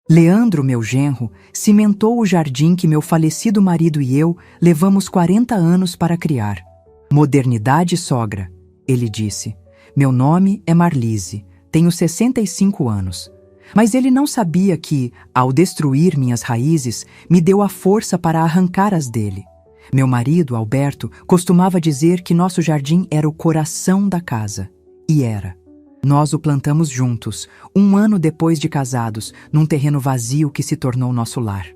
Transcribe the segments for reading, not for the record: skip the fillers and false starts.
Leandro, meu genro, cimentou o jardim que meu falecido marido e eu levamos 40 anos para criar. Modernidade, sogra, ele disse. Meu nome é Marlise, tenho 65 anos. Mas ele não sabia que, ao destruir minhas raízes, me deu a força para arrancar as dele. Meu marido, Alberto, costumava dizer que nosso jardim era o coração da casa. E era. Nós o plantamos juntos, 1 ano depois de casados, num terreno vazio que se tornou nosso lar.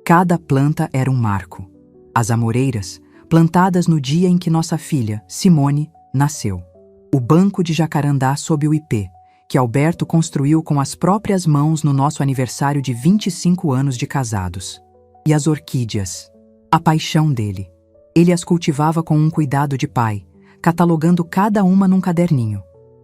Cada planta era um marco. As amoreiras, plantadas no dia em que nossa filha, Simone, nasceu. O banco de jacarandá sob o ipê, que Alberto construiu com as próprias mãos no nosso aniversário de 25 anos de casados. E as orquídeas, a paixão dele. Ele as cultivava com um cuidado de pai, catalogando cada uma num caderninho.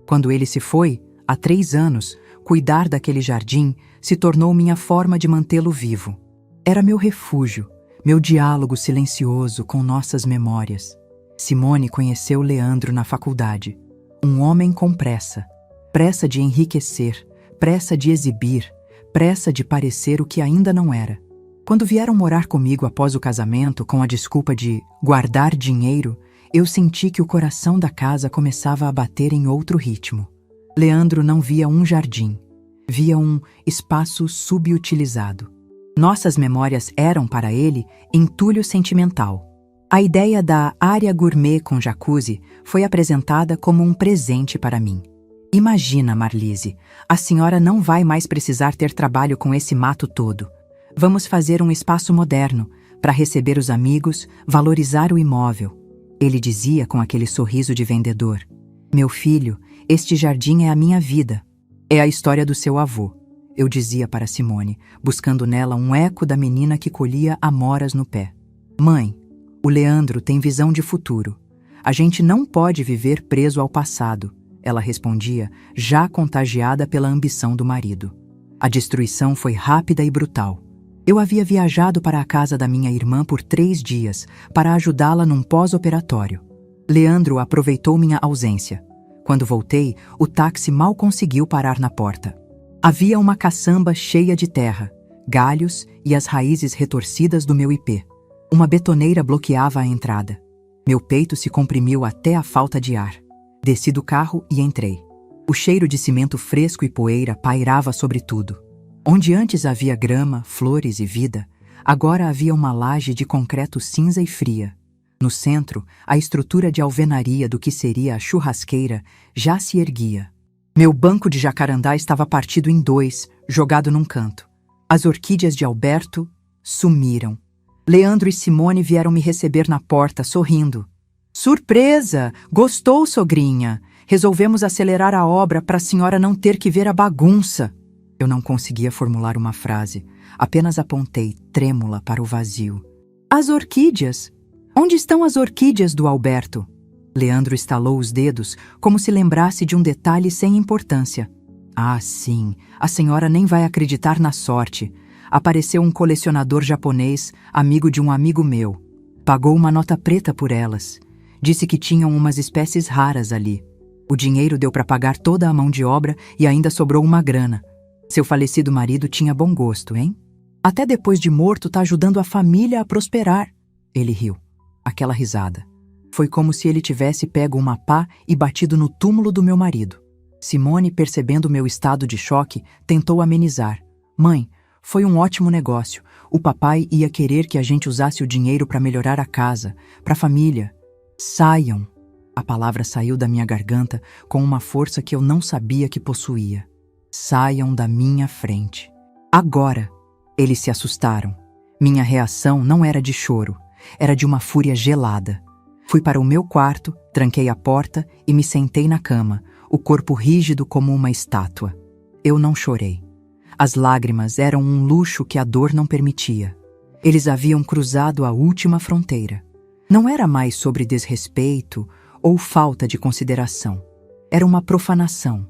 Quando ele se foi, há 3 anos, cuidar daquele jardim se tornou minha forma de mantê-lo vivo. Era meu refúgio, meu diálogo silencioso com nossas memórias. Simone conheceu Leandro na faculdade. Um homem com pressa. Pressa de enriquecer, pressa de exibir, pressa de parecer o que ainda não era. Quando vieram morar comigo após o casamento com a desculpa de guardar dinheiro, eu senti que o coração da casa começava a bater em outro ritmo. Leandro não via um jardim, via um espaço subutilizado. Nossas memórias eram, para ele, entulho sentimental. A ideia da área gourmet com jacuzzi foi apresentada como um presente para mim. Imagina, Marlise, a senhora não vai mais precisar ter trabalho com esse mato todo. Vamos fazer um espaço moderno, para receber os amigos, valorizar o imóvel. Ele dizia com aquele sorriso de vendedor. Meu filho, este jardim é a minha vida. É a história do seu avô, eu dizia para Simone, buscando nela um eco da menina que colhia amoras no pé. Mãe, o Leandro tem visão de futuro. A gente não pode viver preso ao passado, ela respondia, já contagiada pela ambição do marido. A destruição foi rápida e brutal. Eu havia viajado para a casa da minha irmã por 3 dias para ajudá-la num pós-operatório. Leandro aproveitou minha ausência. Quando voltei, o táxi mal conseguiu parar na porta. Havia uma caçamba cheia de terra, galhos e as raízes retorcidas do meu ipê. Uma betoneira bloqueava a entrada. Meu peito se comprimiu até a falta de ar. Desci do carro e entrei. O cheiro de cimento fresco e poeira pairava sobre tudo. Onde antes havia grama, flores e vida, agora havia uma laje de concreto cinza e fria. No centro, a estrutura de alvenaria do que seria a churrasqueira já se erguia. Meu banco de jacarandá estava partido em 2, jogado num canto. As orquídeas de Alberto sumiram. Leandro e Simone vieram me receber na porta, sorrindo. Surpresa! Gostou, sogrinha? Resolvemos acelerar a obra para a senhora não ter que ver a bagunça. Eu não conseguia formular uma frase, apenas apontei, trêmula, para o vazio. As orquídeas! Onde estão as orquídeas do Alberto? Leandro estalou os dedos, como se lembrasse de um detalhe sem importância. Ah, sim, a senhora nem vai acreditar na sorte. Apareceu um colecionador japonês, amigo de um amigo meu. Pagou uma nota preta por elas. Disse que tinham umas espécies raras ali. O dinheiro deu para pagar toda a mão de obra e ainda sobrou uma grana. Seu falecido marido tinha bom gosto, hein? Até depois de morto tá ajudando a família a prosperar. Ele riu. Aquela risada. Foi como se ele tivesse pego uma pá e batido no túmulo do meu marido. Simone, percebendo meu estado de choque, tentou amenizar. Mãe, foi um ótimo negócio. O papai ia querer que a gente usasse o dinheiro para melhorar a casa, para a família. Saiam. A palavra saiu da minha garganta com uma força que eu não sabia que possuía. Saiam da minha frente. Agora! Eles se assustaram. Minha reação não era de choro, era de uma fúria gelada. Fui para o meu quarto, tranquei a porta e me sentei na cama, o corpo rígido como uma estátua. Eu não chorei. As lágrimas eram um luxo que a dor não permitia. Eles haviam cruzado a última fronteira. Não era mais sobre desrespeito ou falta de consideração. Era uma profanação.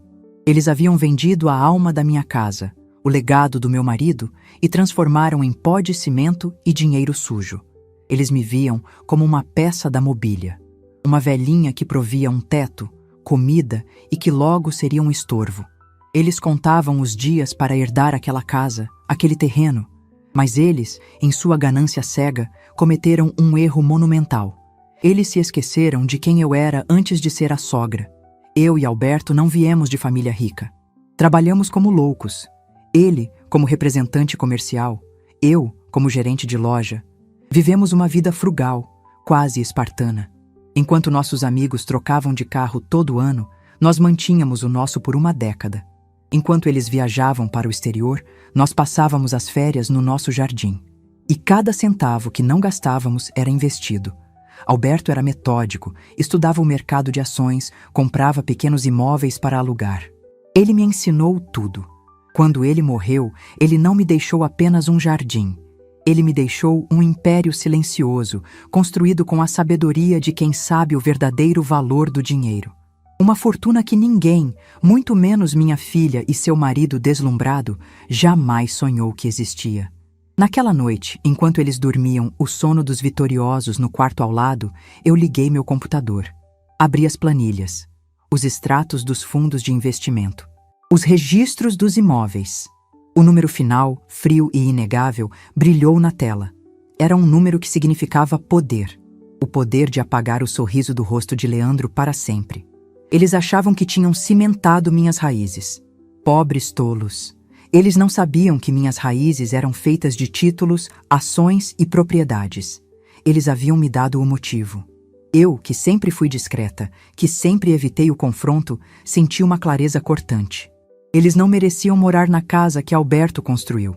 Eles haviam vendido a alma da minha casa, o legado do meu marido, e transformaram em pó de cimento e dinheiro sujo. Eles me viam como uma peça da mobília, uma velhinha que provia um teto, comida e que logo seria um estorvo. Eles contavam os dias para herdar aquela casa, aquele terreno. Mas eles, em sua ganância cega, cometeram um erro monumental. Eles se esqueceram de quem eu era antes de ser a sogra. Eu e Alberto não viemos de família rica. Trabalhamos como loucos. Ele, como representante comercial. Eu, como gerente de loja. Vivemos uma vida frugal, quase espartana. Enquanto nossos amigos trocavam de carro todo ano, nós mantínhamos o nosso por uma década. Enquanto eles viajavam para o exterior, nós passávamos as férias no nosso jardim. E cada centavo que não gastávamos era investido. Alberto era metódico, estudava o mercado de ações, comprava pequenos imóveis para alugar. Ele me ensinou tudo. Quando ele morreu, ele não me deixou apenas um jardim. Ele me deixou um império silencioso, construído com a sabedoria de quem sabe o verdadeiro valor do dinheiro. Uma fortuna que ninguém, muito menos minha filha e seu marido deslumbrado, jamais sonhou que existia. Naquela noite, enquanto eles dormiam o sono dos vitoriosos no quarto ao lado, eu liguei meu computador. Abri as planilhas, os extratos dos fundos de investimento, os registros dos imóveis. O número final, frio e inegável, brilhou na tela. Era um número que significava poder. O poder de apagar o sorriso do rosto de Leandro para sempre. Eles achavam que tinham cimentado minhas raízes. Pobres tolos. Eles não sabiam que minhas raízes eram feitas de títulos, ações e propriedades. Eles haviam me dado o motivo. Eu, que sempre fui discreta, que sempre evitei o confronto, senti uma clareza cortante. Eles não mereciam morar na casa que Alberto construiu.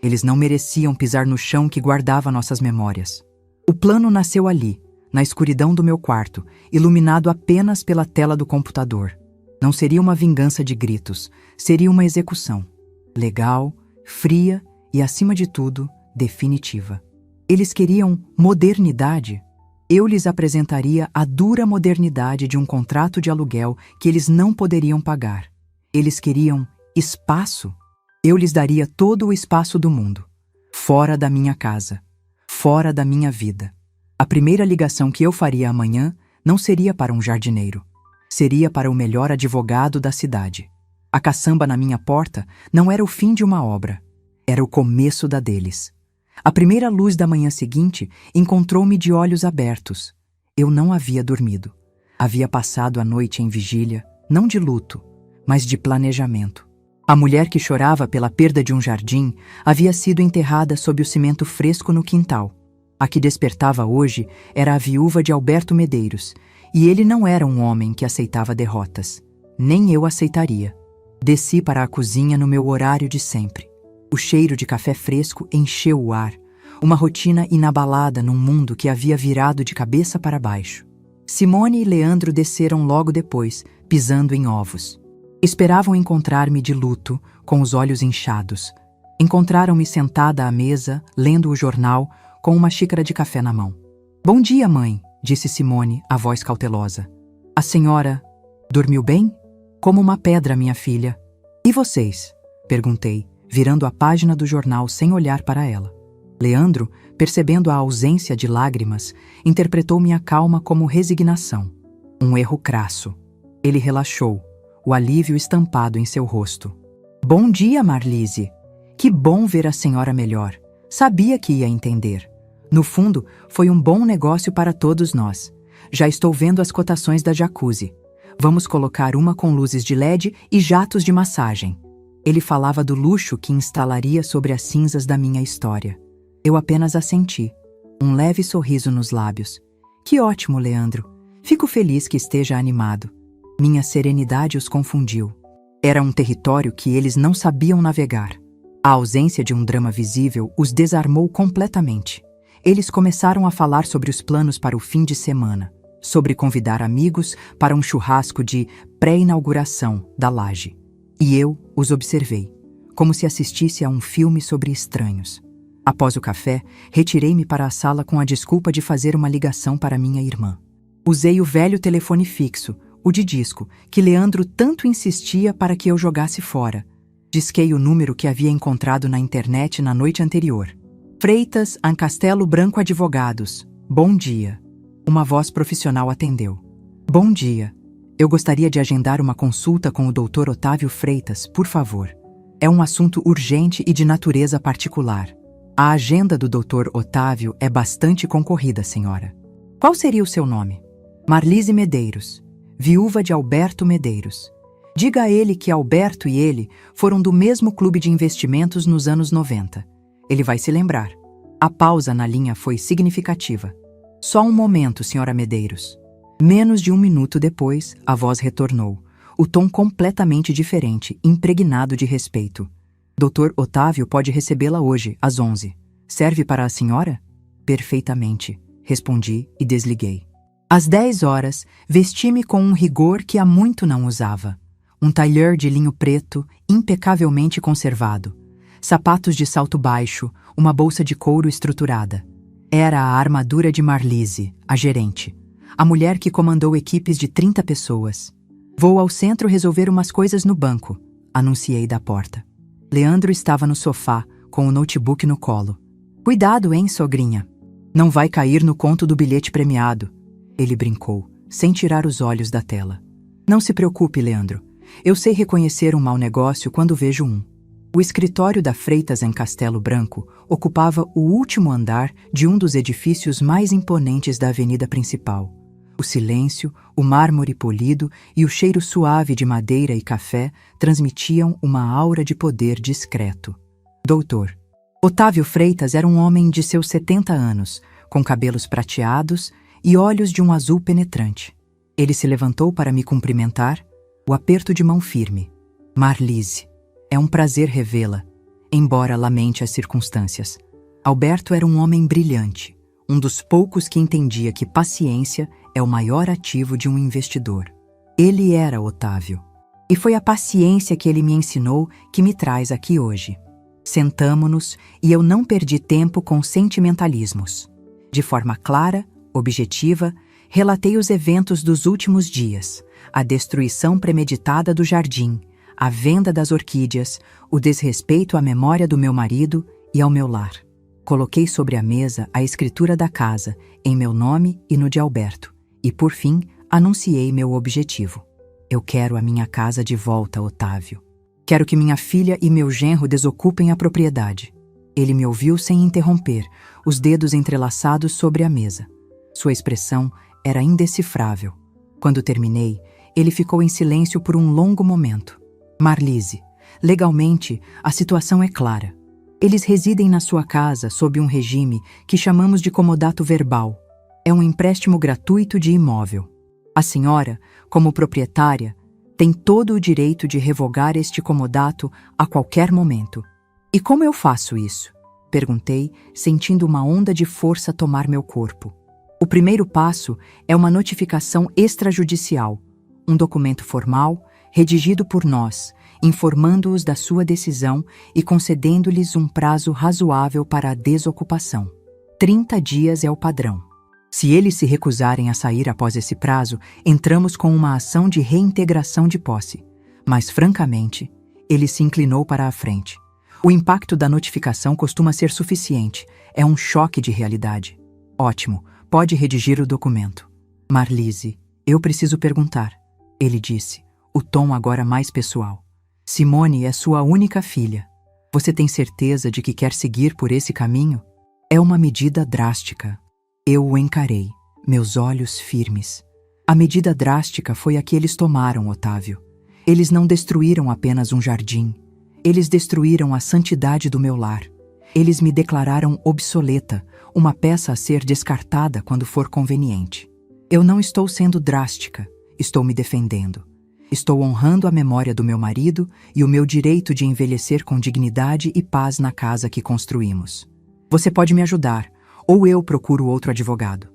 Eles não mereciam pisar no chão que guardava nossas memórias. O plano nasceu ali, na escuridão do meu quarto, iluminado apenas pela tela do computador. Não seria uma vingança de gritos, seria uma execução. Legal, fria e, acima de tudo, definitiva. Eles queriam modernidade. Eu lhes apresentaria a dura modernidade de um contrato de aluguel que eles não poderiam pagar. Eles queriam espaço. Eu lhes daria todo o espaço do mundo. Fora da minha casa. Fora da minha vida. A primeira ligação que eu faria amanhã não seria para um jardineiro. Seria para o melhor advogado da cidade. A caçamba na minha porta não era o fim de uma obra. Era o começo da deles. A primeira luz da manhã seguinte encontrou-me de olhos abertos. Eu não havia dormido. Havia passado a noite em vigília, não de luto, mas de planejamento. A mulher que chorava pela perda de um jardim havia sido enterrada sob o cimento fresco no quintal. A que despertava hoje era a viúva de Alberto Medeiros, e ele não era um homem que aceitava derrotas. Nem eu aceitaria. Desci para a cozinha no meu horário de sempre. O cheiro de café fresco encheu o ar, uma rotina inabalada num mundo que havia virado de cabeça para baixo. Simone e Leandro desceram logo depois, pisando em ovos. Esperavam encontrar-me de luto, com os olhos inchados. Encontraram-me sentada à mesa, lendo o jornal, com uma xícara de café na mão. "Bom dia, mãe", disse Simone, a voz cautelosa. "A senhora dormiu bem?" "Como uma pedra, minha filha." "E vocês?" perguntei, virando a página do jornal sem olhar para ela. Leandro, percebendo a ausência de lágrimas, interpretou minha calma como resignação. Um erro crasso. Ele relaxou, o alívio estampado em seu rosto. "Bom dia, Marlise. Que bom ver a senhora melhor. Sabia que ia entender. No fundo, foi um bom negócio para todos nós. Já estou vendo as cotações da jacuzzi. Vamos colocar uma com luzes de LED e jatos de massagem." Ele falava do luxo que instalaria sobre as cinzas da minha história. Eu apenas assenti, um leve sorriso nos lábios. "Que ótimo, Leandro. Fico feliz que esteja animado." Minha serenidade os confundiu. Era um território que eles não sabiam navegar. A ausência de um drama visível os desarmou completamente. Eles começaram a falar sobre os planos para o fim de semana, sobre convidar amigos para um churrasco de pré-inauguração da laje. E eu os observei, como se assistisse a um filme sobre estranhos. Após o café, retirei-me para a sala com a desculpa de fazer uma ligação para minha irmã. Usei o velho telefone fixo, o de disco, que Leandro tanto insistia para que eu jogasse fora. Disquei o número que havia encontrado na internet na noite anterior. "Freitas, Ancastelo Branco Advogados. Bom dia." Uma voz profissional atendeu. "Bom dia. Eu gostaria de agendar uma consulta com o Dr. Otávio Freitas, por favor." É um assunto urgente e de natureza particular. A agenda do Dr. Otávio é bastante concorrida, senhora. Qual seria o seu nome? Marlise Medeiros, viúva de Alberto Medeiros. Diga a ele que Alberto e ele foram do mesmo clube de investimentos nos anos 90. Ele vai se lembrar. A pausa na linha foi significativa. Só um momento, senhora Medeiros. Menos de um minuto depois, a voz retornou. O tom completamente diferente, impregnado de respeito. Dr. Otávio pode recebê-la hoje, às 11. Serve para a senhora? Perfeitamente, respondi e desliguei. Às 10 horas, vesti-me com um rigor que há muito não usava. Um tailleur de linho preto, impecavelmente conservado. Sapatos de salto baixo, uma bolsa de couro estruturada. Era a armadura de Marlise, a gerente. A mulher que comandou equipes de 30 pessoas. Vou ao centro resolver umas coisas no banco, anunciei da porta. Leandro estava no sofá, com o notebook no colo. Cuidado, hein, sogrinha? Não vai cair no conto do bilhete premiado. Ele brincou, sem tirar os olhos da tela. Não se preocupe, Leandro. Eu sei reconhecer um mau negócio quando vejo um. O escritório da Freitas em Castelo Branco ocupava o último andar de um dos edifícios mais imponentes da avenida principal. O silêncio, o mármore polido e o cheiro suave de madeira e café transmitiam uma aura de poder discreto. Doutor. Otávio Freitas era um homem de seus 70 anos, com cabelos prateados e olhos de um azul penetrante. Ele se levantou para me cumprimentar, o aperto de mão firme. Marlise. É um prazer revê-la, embora lamente as circunstâncias. Alberto era um homem brilhante, um dos poucos que entendia que paciência é o maior ativo de um investidor. Ele era Otávio. E foi a paciência que ele me ensinou que me traz aqui hoje. Sentamo-nos e eu não perdi tempo com sentimentalismos. De forma clara, objetiva, relatei os eventos dos últimos dias, a destruição premeditada do jardim, a venda das orquídeas, o desrespeito à memória do meu marido e ao meu lar. Coloquei sobre a mesa a escritura da casa, em meu nome e no de Alberto, e, por fim, anunciei meu objetivo. Eu quero a minha casa de volta, Otávio. Quero que minha filha e meu genro desocupem a propriedade. Ele me ouviu sem interromper, os dedos entrelaçados sobre a mesa. Sua expressão era indecifrável. Quando terminei, ele ficou em silêncio por um longo momento. Marlise, legalmente, a situação é clara. Eles residem na sua casa sob um regime que chamamos de comodato verbal. É um empréstimo gratuito de imóvel. A senhora, como proprietária, tem todo o direito de revogar este comodato a qualquer momento. E como eu faço isso? Perguntei, sentindo uma onda de força tomar meu corpo. O primeiro passo é uma notificação extrajudicial, um documento formal, redigido por nós, informando-os da sua decisão e concedendo-lhes um prazo razoável para a desocupação. 30 dias é o padrão. Se eles se recusarem a sair após esse prazo, entramos com uma ação de reintegração de posse. Mas, francamente, ele se inclinou para a frente. O impacto da notificação costuma ser suficiente. É um choque de realidade. Ótimo, pode redigir o documento. Marlise, eu preciso perguntar, ele disse, o tom agora mais pessoal. Simone é sua única filha. Você tem certeza de que quer seguir por esse caminho? É uma medida drástica. Eu o encarei, meus olhos firmes. A medida drástica foi a que eles tomaram, Otávio. Eles não destruíram apenas um jardim. Eles destruíram a santidade do meu lar. Eles me declararam obsoleta, uma peça a ser descartada quando for conveniente. Eu não estou sendo drástica, estou me defendendo. Estou honrando a memória do meu marido e o meu direito de envelhecer com dignidade e paz na casa que construímos. Você pode me ajudar, ou eu procuro outro advogado.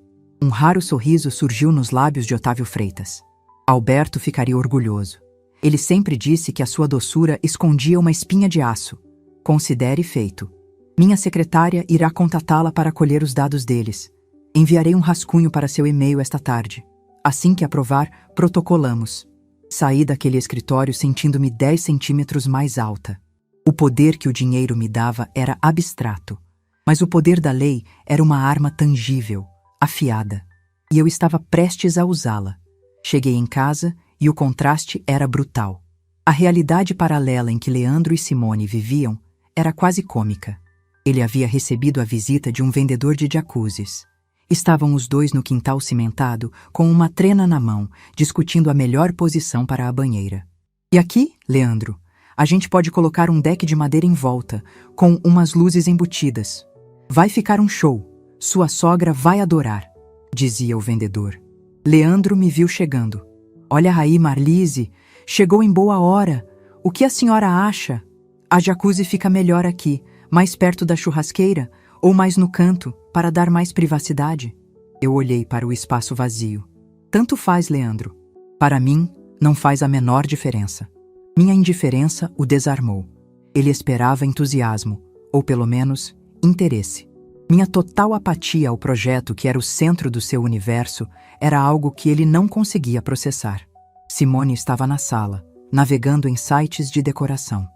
Um raro sorriso surgiu nos lábios de Otávio Freitas. Alberto ficaria orgulhoso. Ele sempre disse que a sua doçura escondia uma espinha de aço. Considere feito. Minha secretária irá contatá-la para colher os dados deles. Enviarei um rascunho para seu e-mail esta tarde. Assim que aprovar, protocolamos. Saí daquele escritório sentindo-me 10 centímetros mais alta. O poder que o dinheiro me dava era abstrato, mas o poder da lei era uma arma tangível, afiada, e eu estava prestes a usá-la. Cheguei em casa e o contraste era brutal. A realidade paralela em que Leandro e Simone viviam era quase cômica. Ele havia recebido a visita de um vendedor de jacuzzis. Estavam os dois no quintal cimentado, com uma trena na mão, discutindo a melhor posição para a banheira. E aqui, Leandro, a gente pode colocar um deck de madeira em volta, com umas luzes embutidas. Vai ficar um show. Sua sogra vai adorar, dizia o vendedor. Leandro me viu chegando. Olha aí, Marlise, chegou em boa hora. O que a senhora acha? A jacuzzi fica melhor aqui, mais perto da churrasqueira, ou mais no canto, para dar mais privacidade? Eu olhei para o espaço vazio. Tanto faz, Leandro. Para mim, não faz a menor diferença. Minha indiferença o desarmou. Ele esperava entusiasmo, ou pelo menos, interesse. Minha total apatia ao projeto que era o centro do seu universo era algo que ele não conseguia processar. Simone estava na sala, navegando em sites de decoração.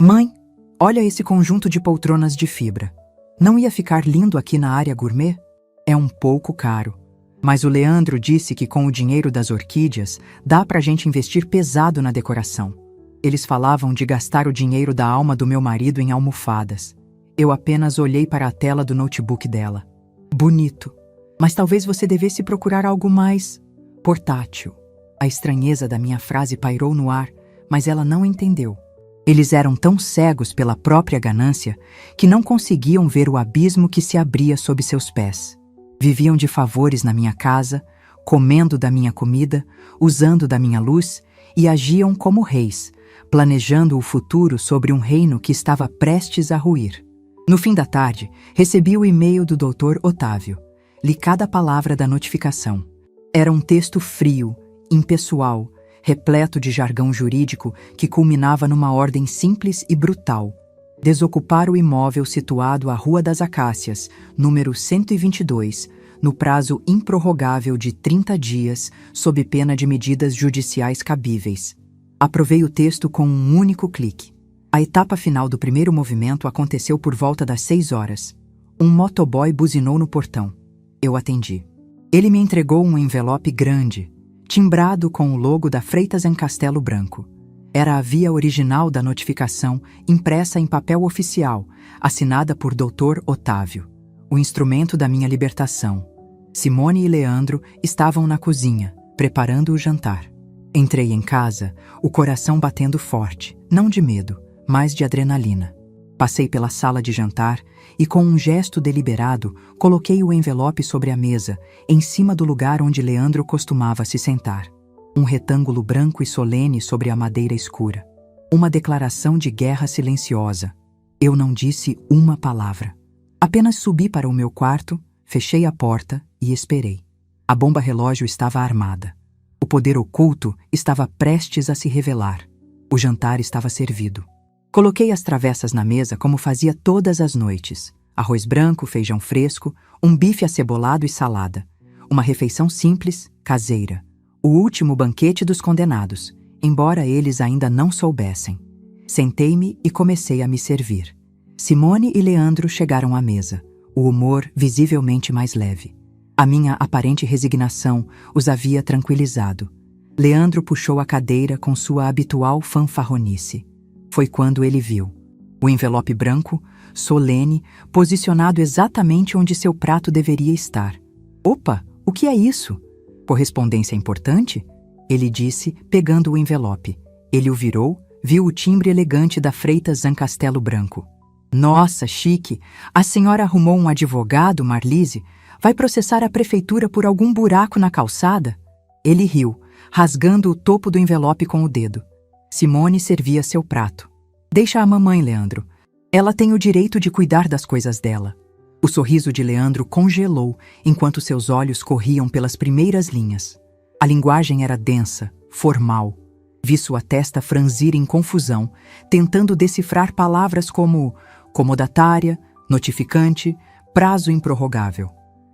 Mãe, olha esse conjunto de poltronas de fibra. Não ia ficar lindo aqui na área gourmet? É um pouco caro. Mas o Leandro disse que com o dinheiro das orquídeas dá pra gente investir pesado na decoração. Eles falavam de gastar o dinheiro da alma do meu marido em almofadas. Eu apenas olhei para a tela do notebook dela. Bonito. Mas talvez você devesse procurar algo mais portátil. A estranheza da minha frase pairou no ar, mas ela não entendeu. Eles eram tão cegos pela própria ganância que não conseguiam ver o abismo que se abria sob seus pés. Viviam de favores na minha casa, comendo da minha comida, usando da minha luz e agiam como reis, planejando o futuro sobre um reino que estava prestes a ruir. No fim da tarde, recebi o e-mail do Dr. Otávio. Li cada palavra da notificação. Era um texto frio, impessoal, repleto de jargão jurídico que culminava numa ordem simples e brutal. Desocupar o imóvel situado à Rua das Acácias, número 122, no prazo improrrogável de 30 dias, sob pena de medidas judiciais cabíveis. Aprovei o texto com um único clique. A etapa final do primeiro movimento aconteceu por volta das 6 horas. Um motoboy buzinou no portão. Eu atendi. Ele me entregou um envelope grande, timbrado com o logo da Freitas em Castelo Branco. Era a via original da notificação, impressa em papel oficial, assinada por Dr. Otávio, o instrumento da minha libertação. Simone e Leandro estavam na cozinha, preparando o jantar. Entrei em casa, o coração batendo forte, não de medo, mas de adrenalina. Passei pela sala de jantar e, com um gesto deliberado, coloquei o envelope sobre a mesa, em cima do lugar onde Leandro costumava se sentar. Um retângulo branco e solene sobre a madeira escura. Uma declaração de guerra silenciosa. Eu não disse uma palavra. Apenas subi para o meu quarto, fechei a porta e esperei. A bomba relógio estava armada. O poder oculto estava prestes a se revelar. O jantar estava servido. Coloquei as travessas na mesa como fazia todas as noites. Arroz branco, feijão fresco, um bife acebolado e salada. Uma refeição simples, caseira. O último banquete dos condenados, embora eles ainda não soubessem. Sentei-me e comecei a me servir. Simone e Leandro chegaram à mesa, o humor visivelmente mais leve. A minha aparente resignação os havia tranquilizado. Leandro puxou a cadeira com sua habitual fanfarronice. Foi quando ele viu o envelope branco, solene, posicionado exatamente onde seu prato deveria estar. Opa, o que é isso? Correspondência importante? Ele disse, pegando o envelope. Ele o virou, viu o timbre elegante da Freitas em Castelo Branco. Nossa, chique! A senhora arrumou um advogado, Marlise? Vai processar a prefeitura por algum buraco na calçada? Ele riu, rasgando o topo do envelope com o dedo. Simone servia seu prato. Deixa a mamãe, Leandro. Ela tem o direito de cuidar das coisas dela. O sorriso de Leandro congelou enquanto seus olhos corriam pelas primeiras linhas. A linguagem era densa, formal. Vi sua testa franzir em confusão, tentando decifrar palavras como comodatária, notificante, prazo improrrogável.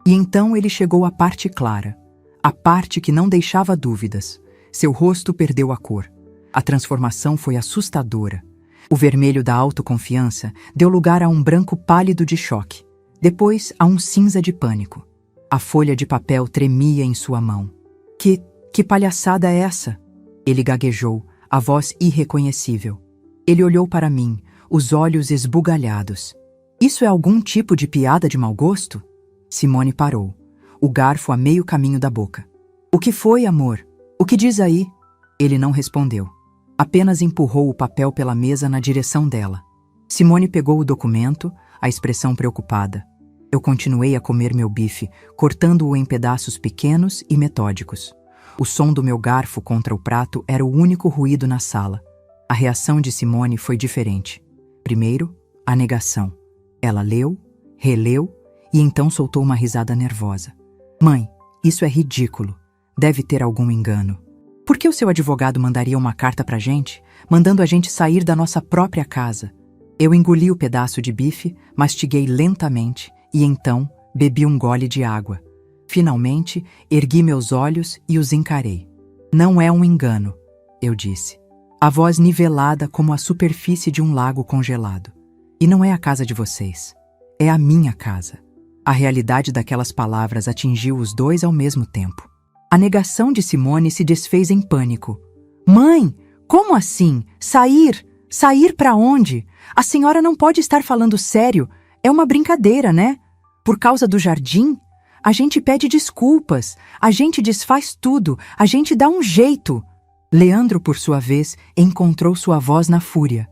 E então ele chegou à parte clara, a parte que não deixava dúvidas. Seu rosto perdeu a cor. A transformação foi assustadora. O vermelho da autoconfiança deu lugar a um branco pálido de choque. Depois, a um cinza de pânico. A folha de papel tremia em sua mão. Que palhaçada é essa? Ele gaguejou, a voz irreconhecível. Ele olhou para mim, os olhos esbugalhados. Isso é algum tipo de piada de mau gosto? Simone parou, o garfo a meio caminho da boca. O que foi, amor? O que diz aí? Ele não respondeu. Apenas empurrou o papel pela mesa na direção dela. Simone pegou o documento, a expressão preocupada. Eu continuei a comer meu bife, cortando-o em pedaços pequenos e metódicos. O som do meu garfo contra o prato era o único ruído na sala. A reação de Simone foi diferente. Primeiro, a negação. Ela leu, releu e então soltou uma risada nervosa. Mãe, isso é ridículo. Deve ter algum engano. Por que o seu advogado mandaria uma carta pra gente, mandando a gente sair da nossa própria casa? Eu engoli o pedaço de bife, mastiguei lentamente e então bebi um gole de água. Finalmente, ergui meus olhos e os encarei. Não é um engano, eu disse. A voz nivelada como a superfície de um lago congelado. E não é a casa de vocês. É a minha casa. A realidade daquelas palavras atingiu os dois ao mesmo tempo. A negação de Simone se desfez em pânico. Mãe, como assim? Sair? Sair para onde? A senhora não pode estar falando sério. É uma brincadeira, né? Por causa do jardim? A gente pede desculpas, a gente desfaz tudo, a gente dá um jeito. Leandro, por sua vez, encontrou sua voz na fúria.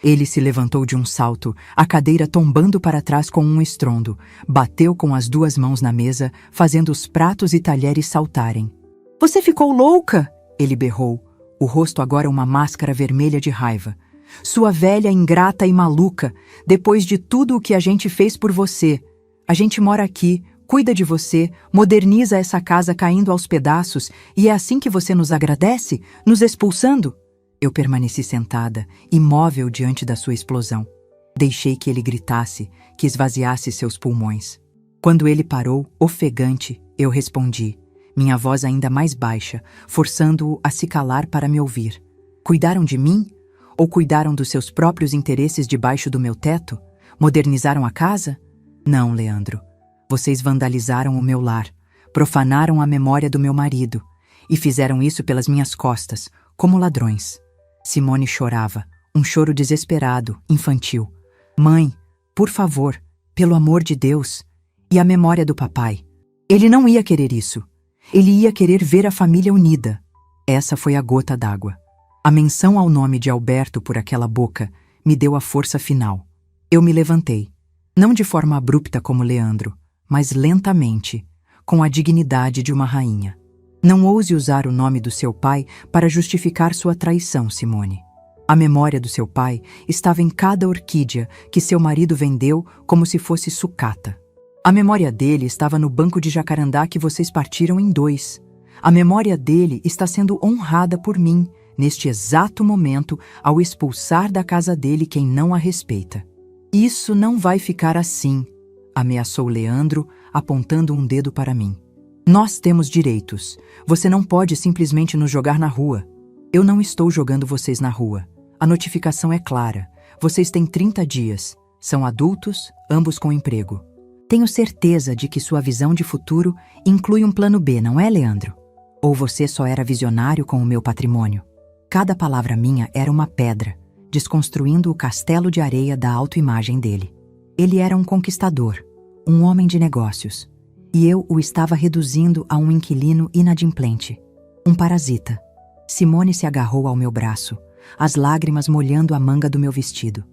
Ele se levantou de um salto, a cadeira tombando para trás com um estrondo. Bateu com as duas mãos na mesa, fazendo os pratos e talheres saltarem. Você ficou louca? Ele berrou, o rosto agora uma máscara vermelha de raiva. Sua velha ingrata e maluca, depois de tudo o que a gente fez por você. A gente mora aqui, cuida de você, moderniza essa casa caindo aos pedaços, e é assim que você nos agradece, nos expulsando? Eu permaneci sentada, imóvel diante da sua explosão. Deixei que ele gritasse, que esvaziasse seus pulmões. Quando ele parou, ofegante, eu respondi, minha voz ainda mais baixa, forçando-o a se calar para me ouvir. Cuidaram de mim? Ou cuidaram dos seus próprios interesses debaixo do meu teto? Modernizaram a casa? Não, Leandro. Vocês vandalizaram o meu lar, profanaram a memória do meu marido e fizeram isso pelas minhas costas, como ladrões. Simone chorava, um choro desesperado, infantil. Mãe, por favor, pelo amor de Deus. E a memória do papai? Ele não ia querer isso. Ele ia querer ver a família unida. Essa foi a gota d'água. A menção ao nome de Alberto por aquela boca me deu a força final. Eu me levantei, não de forma abrupta como Leandro, mas lentamente, com a dignidade de uma rainha. Não ouse usar o nome do seu pai para justificar sua traição, Simone. A memória do seu pai estava em cada orquídea que seu marido vendeu como se fosse sucata. A memória dele estava no banco de jacarandá que vocês partiram em 2. A memória dele está sendo honrada por mim, neste exato momento, ao expulsar da casa dele quem não a respeita. Isso não vai ficar assim, ameaçou Leandro, apontando um dedo para mim. Nós temos direitos. Você não pode simplesmente nos jogar na rua. Eu não estou jogando vocês na rua. A notificação é clara. Vocês têm 30 dias. São adultos, ambos com emprego. Tenho certeza de que sua visão de futuro inclui um plano B, não é, Leandro? Ou você só era visionário com o meu patrimônio? Cada palavra minha era uma pedra, desconstruindo o castelo de areia da autoimagem dele. Ele era um conquistador, um homem de negócios, e eu o estava reduzindo a um inquilino inadimplente, um parasita. Simone se agarrou ao meu braço, as lágrimas molhando a manga do meu vestido.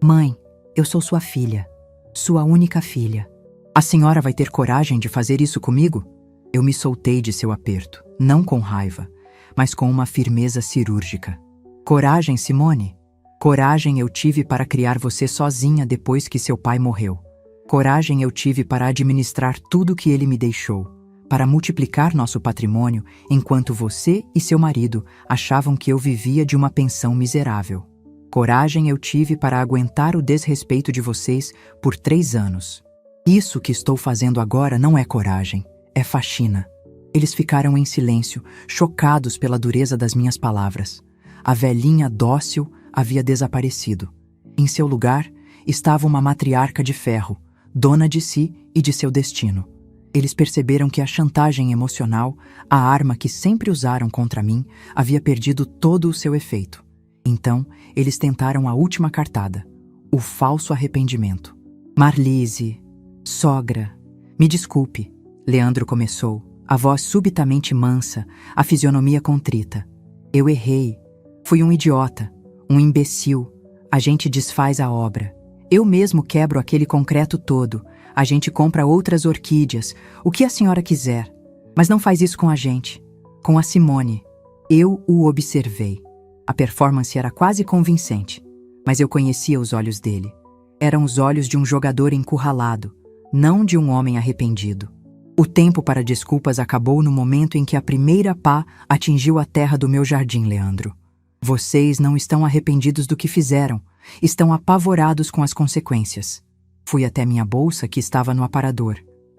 Mãe, eu sou sua filha, sua única filha. A senhora vai ter coragem de fazer isso comigo? Eu me soltei de seu aperto, não com raiva, mas com uma firmeza cirúrgica. Coragem, Simone? Coragem eu tive para criar você sozinha depois que seu pai morreu. Coragem eu tive para administrar tudo que ele me deixou, para multiplicar nosso patrimônio enquanto você e seu marido achavam que eu vivia de uma pensão miserável. Coragem eu tive para aguentar o desrespeito de vocês por 3 anos. Isso que estou fazendo agora não é coragem, é faxina. Eles ficaram em silêncio, chocados pela dureza das minhas palavras. A velhinha dócil havia desaparecido. Em seu lugar estava uma matriarca de ferro, dona de si e de seu destino. Eles perceberam que a chantagem emocional, a arma que sempre usaram contra mim, havia perdido todo o seu efeito. Então, eles tentaram a última cartada, o falso arrependimento. Marlise, sogra, me desculpe, Leandro começou, a voz subitamente mansa, a fisionomia contrita. Eu errei. Fui um idiota, um imbecil. A gente desfaz a obra. Eu mesmo quebro aquele concreto todo. A gente compra outras orquídeas, o que a senhora quiser. Mas não faz isso com a gente. Com a Simone. Eu o observei. A performance era quase convincente, mas eu conhecia os olhos dele. Eram os olhos de um jogador encurralado, não de um homem arrependido. O tempo para desculpas acabou no momento em que a primeira pá atingiu a terra do meu jardim, Leandro. Vocês não estão arrependidos do que fizeram, estão apavorados com as consequências. Fui até minha bolsa, que estava no aparador.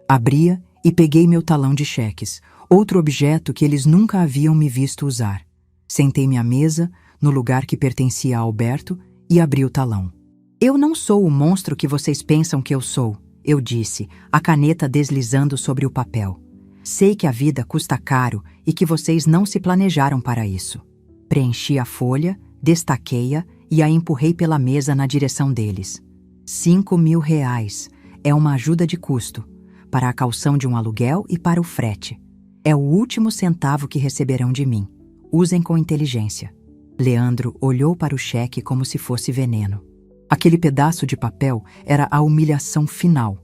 Abria e peguei meu talão de cheques, outro objeto que eles nunca haviam me visto usar. Sentei-me à mesa, no lugar que pertencia a Alberto, e abri o talão. Eu não sou o monstro que vocês pensam que eu sou, eu disse, a caneta deslizando sobre o papel. Sei que a vida custa caro e que vocês não se planejaram para isso. Preenchi a folha, destaquei-a e a empurrei pela mesa na direção deles. R$5.000. É uma ajuda de custo, para a caução de um aluguel e para o frete. É o último centavo que receberão de mim. Usem com inteligência. Leandro olhou para o cheque como se fosse veneno. Aquele pedaço de papel era a humilhação final.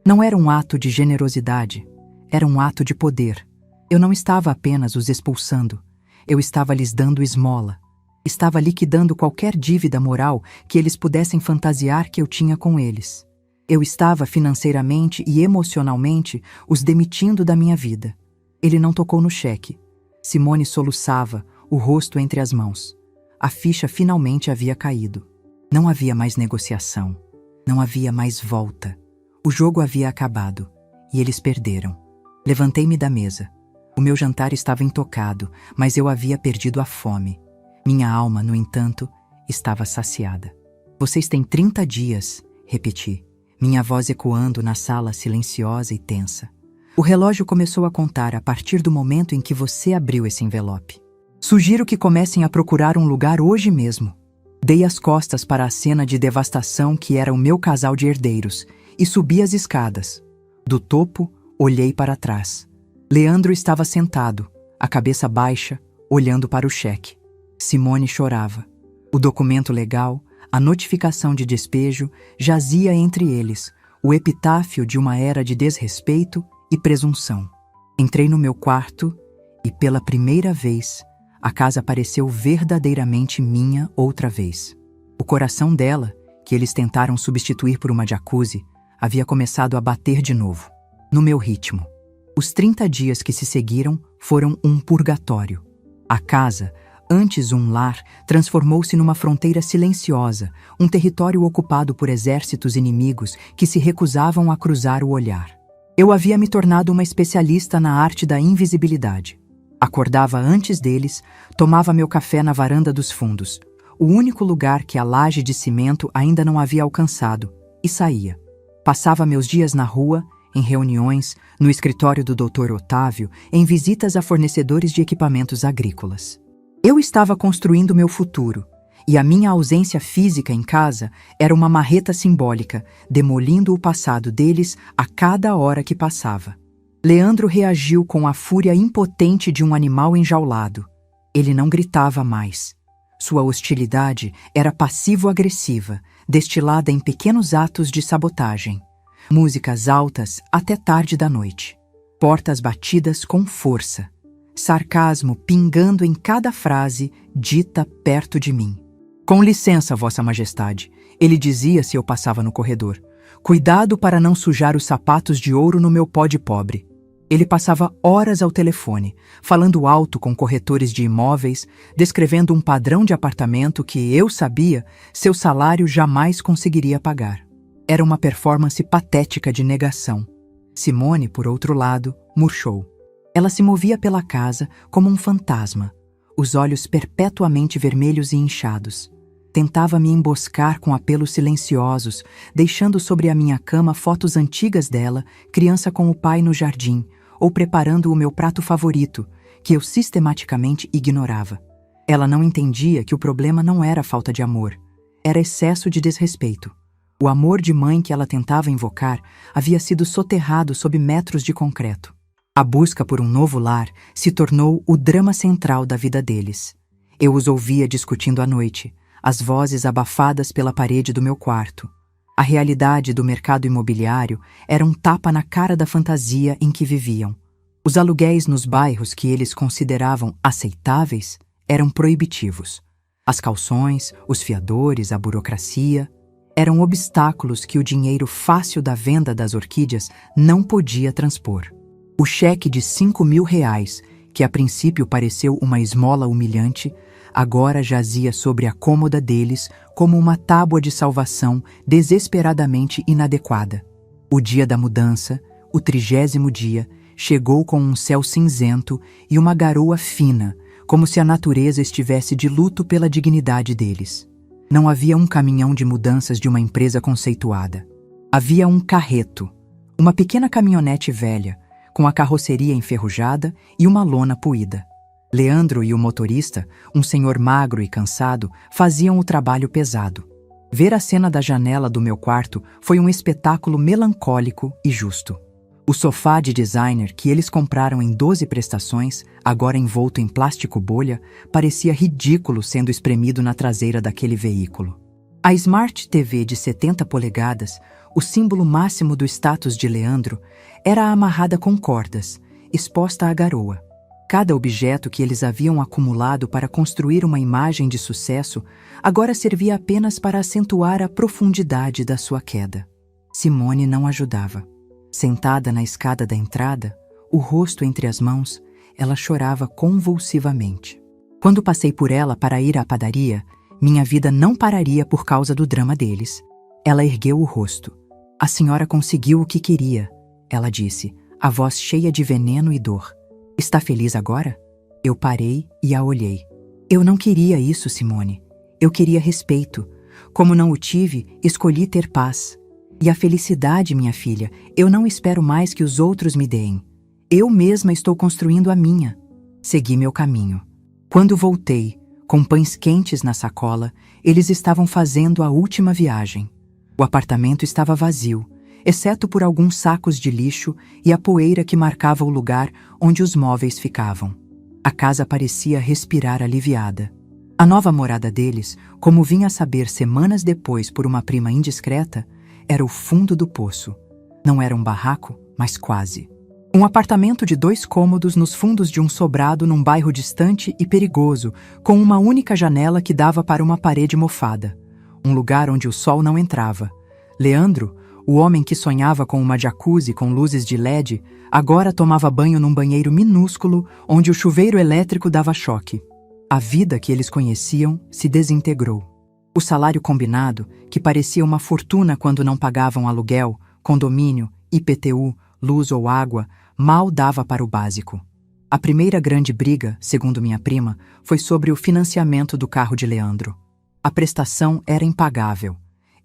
Não era um ato de generosidade, era um ato de poder. Eu não estava apenas os expulsando, eu estava lhes dando esmola. Estava liquidando qualquer dívida moral que eles pudessem fantasiar que eu tinha com eles. Eu estava financeiramente e emocionalmente os demitindo da minha vida. Ele não tocou no cheque. Simone soluçava, o rosto entre as mãos. A ficha finalmente havia caído. Não havia mais negociação. Não havia mais volta. O jogo havia acabado. E eles perderam. Levantei-me da mesa. O meu jantar estava intocado, mas eu havia perdido a fome. Minha alma, no entanto, estava saciada. Vocês têm 30 dias, repeti, minha voz ecoando na sala silenciosa e tensa. O relógio começou a contar a partir do momento em que você abriu esse envelope. Sugiro que comecem a procurar um lugar hoje mesmo. Dei as costas para a cena de devastação que era o meu casal de herdeiros e subi as escadas. Do topo, olhei para trás. Leandro estava sentado, a cabeça baixa, olhando para o cheque. Simone chorava. O documento legal, a notificação de despejo, jazia entre eles, o epitáfio de uma era de desrespeito e presunção. Entrei no meu quarto e, pela primeira vez, a casa pareceu verdadeiramente minha outra vez. O coração dela, que eles tentaram substituir por uma jacuzzi, havia começado a bater de novo, no meu ritmo. Os 30 dias que se seguiram foram um purgatório. A casa, antes um lar, transformou-se numa fronteira silenciosa, um território ocupado por exércitos inimigos que se recusavam a cruzar o olhar. Eu havia me tornado uma especialista na arte da invisibilidade. Acordava antes deles, tomava meu café na varanda dos fundos, o único lugar que a laje de cimento ainda não havia alcançado, e saía. Passava meus dias na rua, em reuniões, no escritório do Dr. Otávio, em visitas a fornecedores de equipamentos agrícolas. Eu estava construindo meu futuro, e a minha ausência física em casa era uma marreta simbólica, demolindo o passado deles a cada hora que passava. Leandro reagiu com a fúria impotente de um animal enjaulado. Ele não gritava mais. Sua hostilidade era passivo-agressiva, destilada em pequenos atos de sabotagem. Músicas altas até tarde da noite. Portas batidas com força. Sarcasmo pingando em cada frase dita perto de mim. Com licença, Vossa Majestade, ele dizia se eu passava no corredor. Cuidado para não sujar os sapatos de ouro no meu pó de pobre. Ele passava horas ao telefone, falando alto com corretores de imóveis, descrevendo um padrão de apartamento que, eu sabia, seu salário jamais conseguiria pagar. Era uma performance patética de negação. Simone, por outro lado, murchou. Ela se movia pela casa como um fantasma, os olhos perpetuamente vermelhos e inchados. Tentava me emboscar com apelos silenciosos, deixando sobre a minha cama fotos antigas dela, criança com o pai no jardim, ou preparando o meu prato favorito, que eu sistematicamente ignorava. Ela não entendia que o problema não era falta de amor, era excesso de desrespeito. O amor de mãe que ela tentava invocar havia sido soterrado sob metros de concreto. A busca por um novo lar se tornou o drama central da vida deles. Eu os ouvia discutindo à noite, as vozes abafadas pela parede do meu quarto. A realidade do mercado imobiliário era um tapa na cara da fantasia em que viviam. Os aluguéis nos bairros que eles consideravam aceitáveis eram proibitivos. As calções, os fiadores, a burocracia eram obstáculos que o dinheiro fácil da venda das orquídeas não podia transpor. O cheque de R$ 5.000, que a princípio pareceu uma esmola humilhante, agora jazia sobre a cômoda deles como uma tábua de salvação desesperadamente inadequada. O dia da mudança, o 30º dia, chegou com um céu cinzento e uma garoa fina, como se a natureza estivesse de luto pela dignidade deles. Não havia um caminhão de mudanças de uma empresa conceituada. Havia um carreto, uma pequena caminhonete velha, com a carroceria enferrujada e uma lona poída. Leandro e o motorista, um senhor magro e cansado, faziam o trabalho pesado. Ver a cena da janela do meu quarto foi um espetáculo melancólico e justo. O sofá de designer que eles compraram em 12 prestações, agora envolto em plástico bolha, parecia ridículo sendo espremido na traseira daquele veículo. A Smart TV de 70 polegadas, o símbolo máximo do status de Leandro, era amarrada com cordas, exposta à garoa. Cada objeto que eles haviam acumulado para construir uma imagem de sucesso agora servia apenas para acentuar a profundidade da sua queda. Simone não ajudava. Sentada na escada da entrada, o rosto entre as mãos, ela chorava convulsivamente. Quando passei por ela para ir à padaria, minha vida não pararia por causa do drama deles. Ela ergueu o rosto. A senhora conseguiu o que queria, ela disse, a voz cheia de veneno e dor. Está feliz agora? Eu parei e a olhei. Eu não queria isso, Simone. Eu queria respeito. Como não o tive, escolhi ter paz. E a felicidade, minha filha, eu não espero mais que os outros me deem. Eu mesma estou construindo a minha. Segui meu caminho. Quando voltei, com pães quentes na sacola, eles estavam fazendo a última viagem. O apartamento estava vazio, exceto por alguns sacos de lixo e a poeira que marcava o lugar onde os móveis ficavam. A casa parecia respirar aliviada. A nova morada deles, como vinha a saber semanas depois por uma prima indiscreta, era o fundo do poço. Não era um barraco, mas quase. Um apartamento de 2 cômodos nos fundos de um sobrado num bairro distante e perigoso, com uma única janela que dava para uma parede mofada. Um lugar onde o sol não entrava. Leandro, o homem que sonhava com uma jacuzzi com luzes de LED, agora tomava banho num banheiro minúsculo onde o chuveiro elétrico dava choque. A vida que eles conheciam se desintegrou. O salário combinado, que parecia uma fortuna quando não pagavam aluguel, condomínio, IPTU, luz ou água, mal dava para o básico. A primeira grande briga, segundo minha prima, foi sobre o financiamento do carro de Leandro. A prestação era impagável.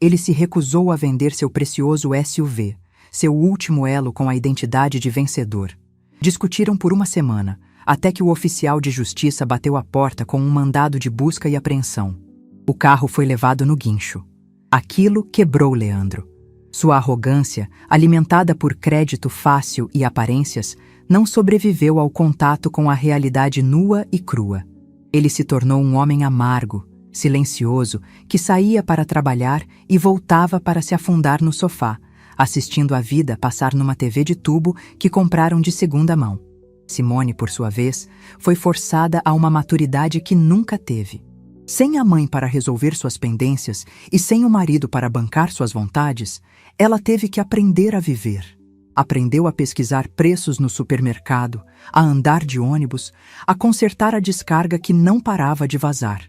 Ele se recusou a vender seu precioso SUV, seu último elo com a identidade de vencedor. Discutiram por uma semana, até que o oficial de justiça bateu a porta com um mandado de busca e apreensão. O carro foi levado no guincho. Aquilo quebrou Leandro. Sua arrogância, alimentada por crédito fácil e aparências, não sobreviveu ao contato com a realidade nua e crua. Ele se tornou um homem amargo, silencioso, que saía para trabalhar e voltava para se afundar no sofá, assistindo a vida passar numa TV de tubo que compraram de segunda mão. Simone, por sua vez, foi forçada a uma maturidade que nunca teve. Sem a mãe para resolver suas pendências e sem o marido para bancar suas vontades, ela teve que aprender a viver. Aprendeu a pesquisar preços no supermercado, a andar de ônibus, a consertar a descarga que não parava de vazar.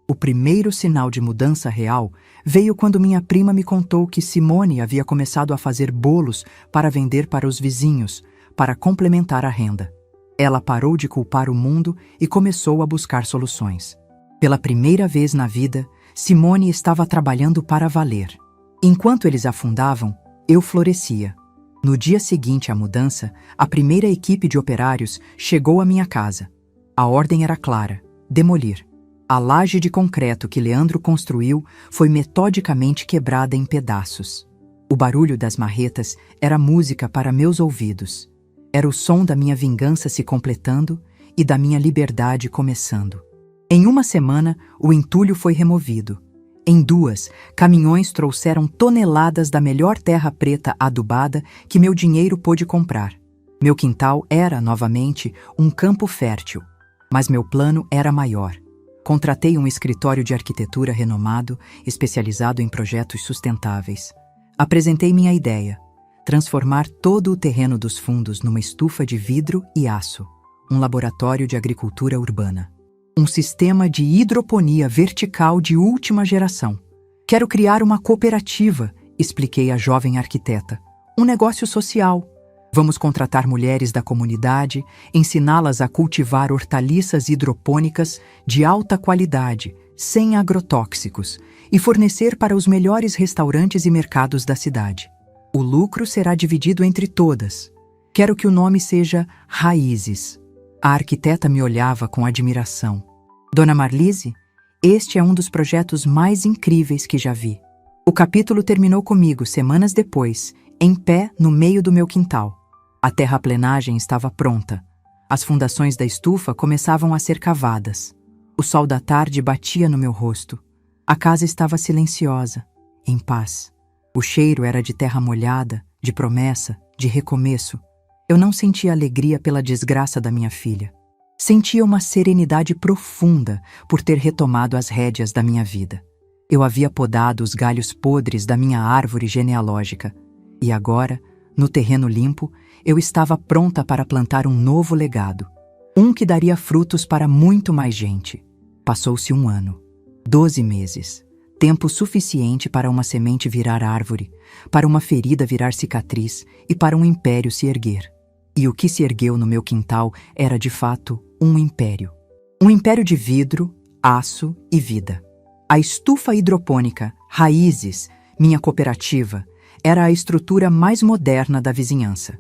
O primeiro sinal de mudança real veio quando minha prima me contou que Simone havia começado a fazer bolos para vender para os vizinhos, para complementar a renda. Ela parou de culpar o mundo e começou a buscar soluções. Pela primeira vez na vida, Simone estava trabalhando para valer. Enquanto eles afundavam, eu florescia. No dia seguinte à mudança, a primeira equipe de operários chegou à minha casa. A ordem era clara: demolir. A laje de concreto que Leandro construiu foi metodicamente quebrada em pedaços. O barulho das marretas era música para meus ouvidos. Era o som da minha vingança se completando e da minha liberdade começando. Em uma semana, o entulho foi removido. Em 2, caminhões trouxeram toneladas da melhor terra preta adubada que meu dinheiro pôde comprar. Meu quintal era, novamente, um campo fértil. Mas meu plano era maior. Contratei um escritório de arquitetura renomado, especializado em projetos sustentáveis. Apresentei minha ideia: transformar todo o terreno dos fundos numa estufa de vidro e aço, um laboratório de agricultura urbana. Um sistema de hidroponia vertical de última geração. Quero criar uma cooperativa, expliquei à jovem arquiteta. Um negócio social. Vamos contratar mulheres da comunidade, ensiná-las a cultivar hortaliças hidropônicas de alta qualidade, sem agrotóxicos, e fornecer para os melhores restaurantes e mercados da cidade. O lucro será dividido entre todas. Quero que o nome seja Raízes. A arquiteta me olhava com admiração. Dona Marlise, este é um dos projetos mais incríveis que já vi. O capítulo terminou comigo semanas depois, em pé no meio do meu quintal. A terraplenagem estava pronta. As fundações da estufa começavam a ser cavadas. O sol da tarde batia no meu rosto. A casa estava silenciosa, em paz. O cheiro era de terra molhada, de promessa, de recomeço. Eu não sentia alegria pela desgraça da minha filha. Sentia uma serenidade profunda por ter retomado as rédeas da minha vida. Eu havia podado os galhos podres da minha árvore genealógica. E agora, no terreno limpo, eu estava pronta para plantar um novo legado. Um que daria frutos para muito mais gente. Passou-se 1 ano. 12 meses. Tempo suficiente para uma semente virar árvore, para uma ferida virar cicatriz e para um império se erguer. E o que se ergueu no meu quintal era, de fato, um império. Um império de vidro, aço e vida. A estufa hidropônica, Raízes, minha cooperativa, era a estrutura mais moderna da vizinhança.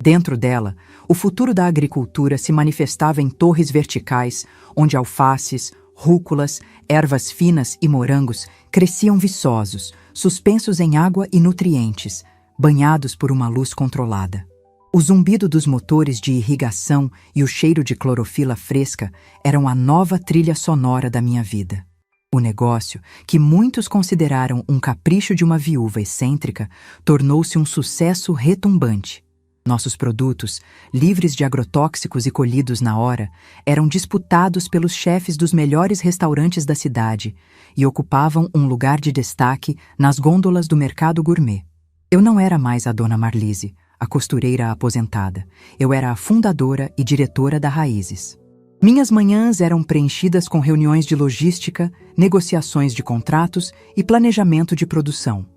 Dentro dela, o futuro da agricultura se manifestava em torres verticais, onde alfaces, rúculas, ervas finas e morangos cresciam viçosos, suspensos em água e nutrientes, banhados por uma luz controlada. O zumbido dos motores de irrigação e o cheiro de clorofila fresca eram a nova trilha sonora da minha vida. O negócio, que muitos consideraram um capricho de uma viúva excêntrica, tornou-se um sucesso retumbante. Nossos produtos, livres de agrotóxicos e colhidos na hora, eram disputados pelos chefes dos melhores restaurantes da cidade e ocupavam um lugar de destaque nas gôndolas do mercado gourmet. Eu não era mais a Dona Marlise, a costureira aposentada. Eu era a fundadora e diretora da Raízes. Minhas manhãs eram preenchidas com reuniões de logística, negociações de contratos e planejamento de produção.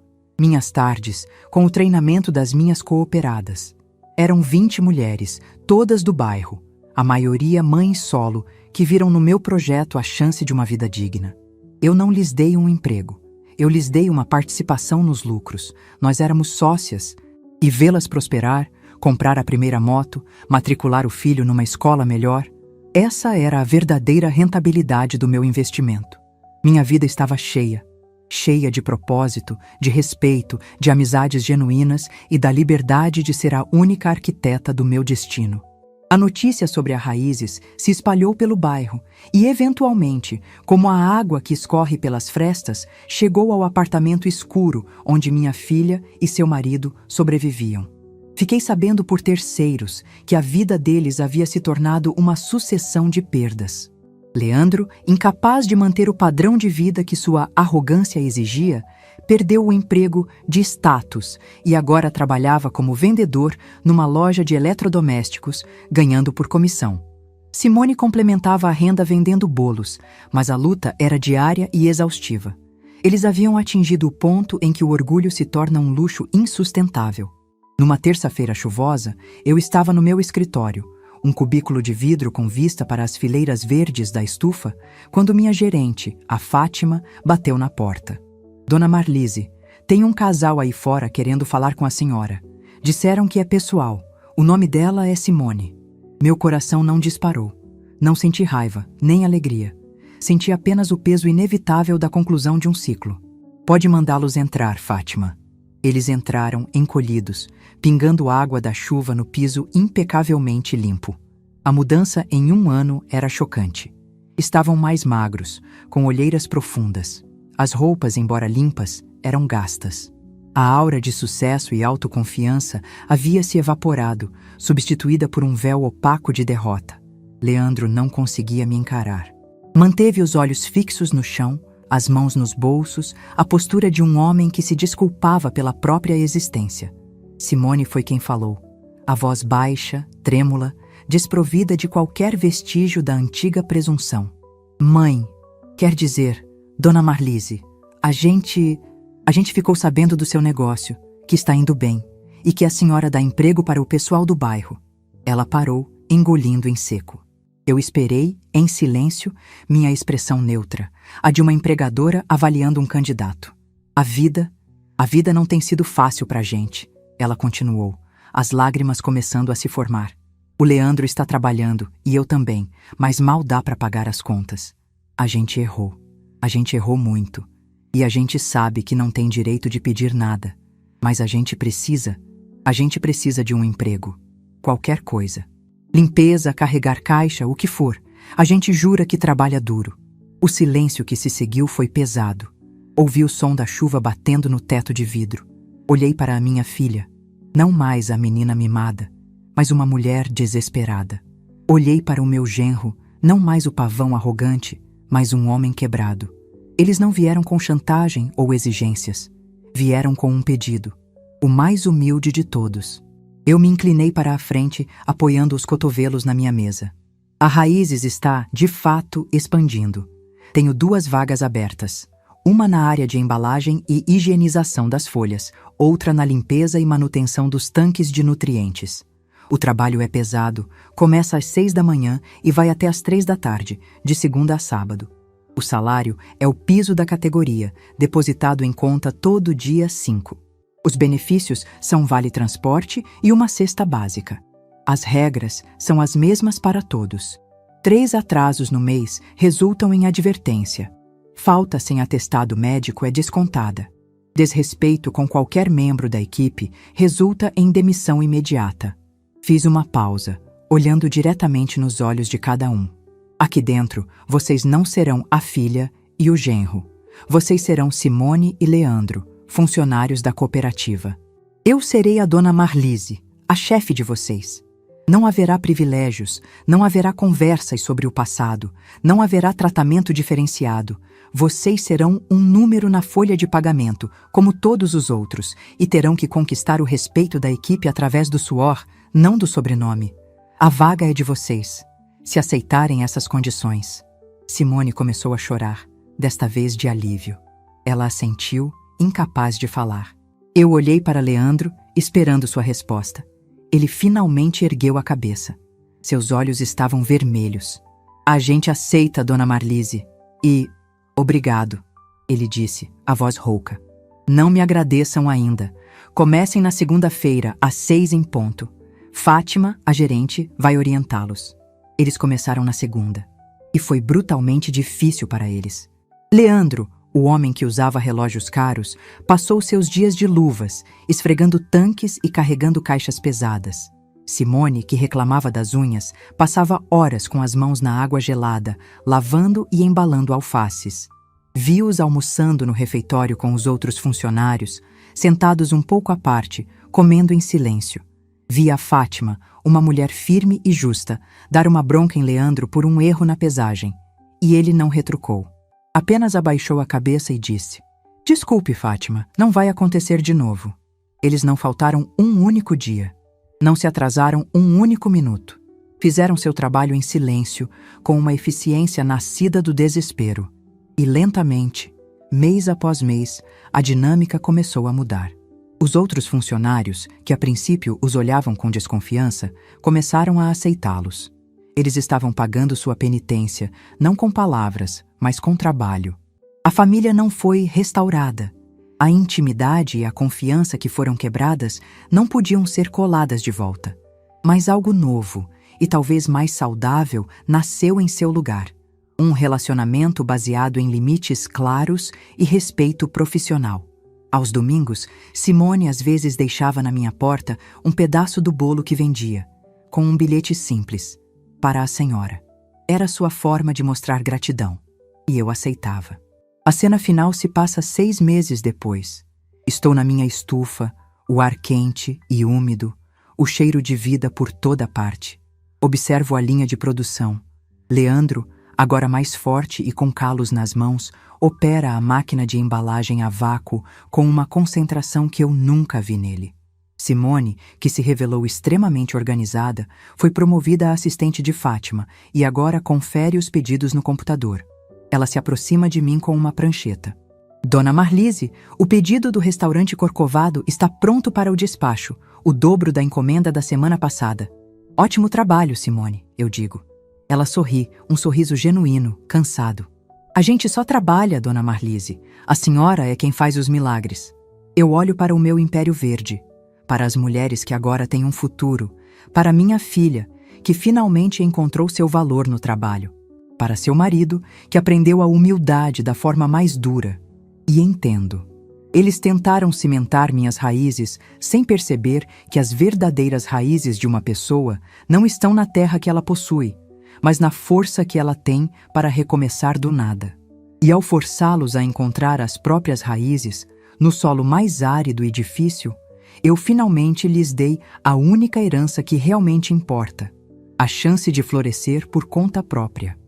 Minhas tardes, com o treinamento das minhas cooperadas. Eram 20 mulheres, todas do bairro, a maioria mães solo, que viram no meu projeto a chance de uma vida digna. Eu não lhes dei um emprego. Eu lhes dei uma participação nos lucros. Nós éramos sócias. E vê-las prosperar, comprar a primeira moto, matricular o filho numa escola melhor, essa era a verdadeira rentabilidade do meu investimento. Minha vida estava cheia. Cheia de propósito, de respeito, de amizades genuínas e da liberdade de ser a única arquiteta do meu destino. A notícia sobre a Raízes se espalhou pelo bairro e, eventualmente, como a água que escorre pelas frestas, chegou ao apartamento escuro onde minha filha e seu marido sobreviviam. Fiquei sabendo por terceiros que a vida deles havia se tornado uma sucessão de perdas. Leandro, incapaz de manter o padrão de vida que sua arrogância exigia, perdeu o emprego de status e agora trabalhava como vendedor numa loja de eletrodomésticos, ganhando por comissão. Simone complementava a renda vendendo bolos, mas a luta era diária e exaustiva. Eles haviam atingido o ponto em que o orgulho se torna um luxo insustentável. Numa terça-feira chuvosa, eu estava no meu escritório, um cubículo de vidro com vista para as fileiras verdes da estufa, quando minha gerente, a Fátima, bateu na porta. Dona Marlise, tem um casal aí fora querendo falar com a senhora. Disseram que é pessoal. O nome dela é Simone. Meu coração não disparou. Não senti raiva, nem alegria. Senti apenas o peso inevitável da conclusão de um ciclo. Pode mandá-los entrar, Fátima. Eles entraram encolhidos, pingando água da chuva no piso impecavelmente limpo. A mudança em um ano era chocante. Estavam mais magros, com olheiras profundas. As roupas, embora limpas, eram gastas. A aura de sucesso e autoconfiança havia se evaporado, substituída por um véu opaco de derrota. Leandro não conseguia me encarar. Manteve os olhos fixos no chão, as mãos nos bolsos, a postura de um homem que se desculpava pela própria existência. Simone foi quem falou. A voz baixa, trêmula, desprovida de qualquer vestígio da antiga presunção. Mãe, quer dizer, Dona Marlise, a gente ficou sabendo do seu negócio, que está indo bem, e que a senhora dá emprego para o pessoal do bairro. Ela parou, engolindo em seco. Eu esperei, em silêncio, minha expressão neutra, a de uma empregadora avaliando um candidato. A vida não tem sido fácil pra gente, ela continuou, as lágrimas começando a se formar. O Leandro está trabalhando, e eu também, mas mal dá pra pagar as contas. A gente errou muito, e a gente sabe que não tem direito de pedir nada, mas a gente precisa de um emprego, qualquer coisa. Limpeza, carregar caixa, o que for. A gente jura que trabalha duro. O silêncio que se seguiu foi pesado. Ouvi o som da chuva batendo no teto de vidro. Olhei para a minha filha. Não mais a menina mimada, mas uma mulher desesperada. Olhei para o meu genro, não mais o pavão arrogante, mas um homem quebrado. Eles não vieram com chantagem ou exigências. Vieram com um pedido. O mais humilde de todos. Eu me inclinei para a frente, apoiando os cotovelos na minha mesa. A Raízes está, de fato, expandindo. Tenho 2 vagas abertas. Uma na área de embalagem e higienização das folhas, outra na limpeza e manutenção dos tanques de nutrientes. O trabalho é pesado, começa às 6 da manhã e vai até às 3 da tarde, de segunda a sábado. O salário é o piso da categoria, depositado em conta todo dia 5. Os benefícios são vale-transporte e uma cesta básica. As regras são as mesmas para todos. 3 atrasos no mês resultam em advertência. Falta sem atestado médico é descontada. Desrespeito com qualquer membro da equipe resulta em demissão imediata. Fiz uma pausa, olhando diretamente nos olhos de cada um. Aqui dentro, vocês não serão a filha e o genro. Vocês serão Simone e Leandro, funcionários da cooperativa. Eu serei a Dona Marlise, a chefe de vocês. Não haverá privilégios, não haverá conversas sobre o passado, não haverá tratamento diferenciado. Vocês serão um número na folha de pagamento, como todos os outros, e terão que conquistar o respeito da equipe através do suor, não do sobrenome. A vaga é de vocês, se aceitarem essas condições. Simone começou a chorar, desta vez de alívio. Ela assentiu, incapaz de falar. Eu olhei para Leandro, esperando sua resposta. Ele finalmente ergueu a cabeça. Seus olhos estavam vermelhos. A gente aceita, Dona Marlise. E... obrigado, ele disse, a voz rouca. Não me agradeçam ainda. Comecem na segunda-feira, às 6 em ponto. Fátima, a gerente, vai orientá-los. Eles começaram na segunda. E foi brutalmente difícil para eles. Leandro, o homem que usava relógios caros, passou seus dias de luvas, esfregando tanques e carregando caixas pesadas. Simone, que reclamava das unhas, passava horas com as mãos na água gelada, lavando e embalando alfaces. Vi-os almoçando no refeitório com os outros funcionários, sentados um pouco à parte, comendo em silêncio. Vi a Fátima, uma mulher firme e justa, dar uma bronca em Leandro por um erro na pesagem. E ele não retrucou. Apenas abaixou a cabeça e disse: Desculpe, Fátima, não vai acontecer de novo. Eles não faltaram um único dia. Não se atrasaram um único minuto. Fizeram seu trabalho em silêncio, com uma eficiência nascida do desespero. E lentamente, mês após mês, a dinâmica começou a mudar. Os outros funcionários, que a princípio os olhavam com desconfiança, começaram a aceitá-los. Eles estavam pagando sua penitência, não com palavras, mas com trabalho. A família não foi restaurada. A intimidade e a confiança que foram quebradas não podiam ser coladas de volta. Mas algo novo, e talvez mais saudável, nasceu em seu lugar. Um relacionamento baseado em limites claros e respeito profissional. Aos domingos, Simone às vezes deixava na minha porta um pedaço do bolo que vendia, com um bilhete simples, para a senhora. Era sua forma de mostrar gratidão, e eu aceitava. A cena final se passa 6 meses depois. Estou na minha estufa, o ar quente e úmido, o cheiro de vida por toda parte. Observo a linha de produção. Leandro, agora mais forte e com calos nas mãos, opera a máquina de embalagem a vácuo com uma concentração que eu nunca vi nele. Simone, que se revelou extremamente organizada, foi promovida a assistente de Fátima e agora confere os pedidos no computador. Ela se aproxima de mim com uma prancheta. Dona Marlise, o pedido do restaurante Corcovado está pronto para o despacho, o dobro da encomenda da semana passada. Ótimo trabalho, Simone, eu digo. Ela sorri, um sorriso genuíno, cansado. A gente só trabalha, Dona Marlise. A senhora é quem faz os milagres. Eu olho para o meu império verde, para as mulheres que agora têm um futuro, para minha filha, que finalmente encontrou seu valor no trabalho, para seu marido, que aprendeu a humildade da forma mais dura. E entendo. Eles tentaram cimentar minhas raízes sem perceber que as verdadeiras raízes de uma pessoa não estão na terra que ela possui, mas na força que ela tem para recomeçar do nada. E ao forçá-los a encontrar as próprias raízes, no solo mais árido e difícil, eu finalmente lhes dei a única herança que realmente importa, a chance de florescer por conta própria.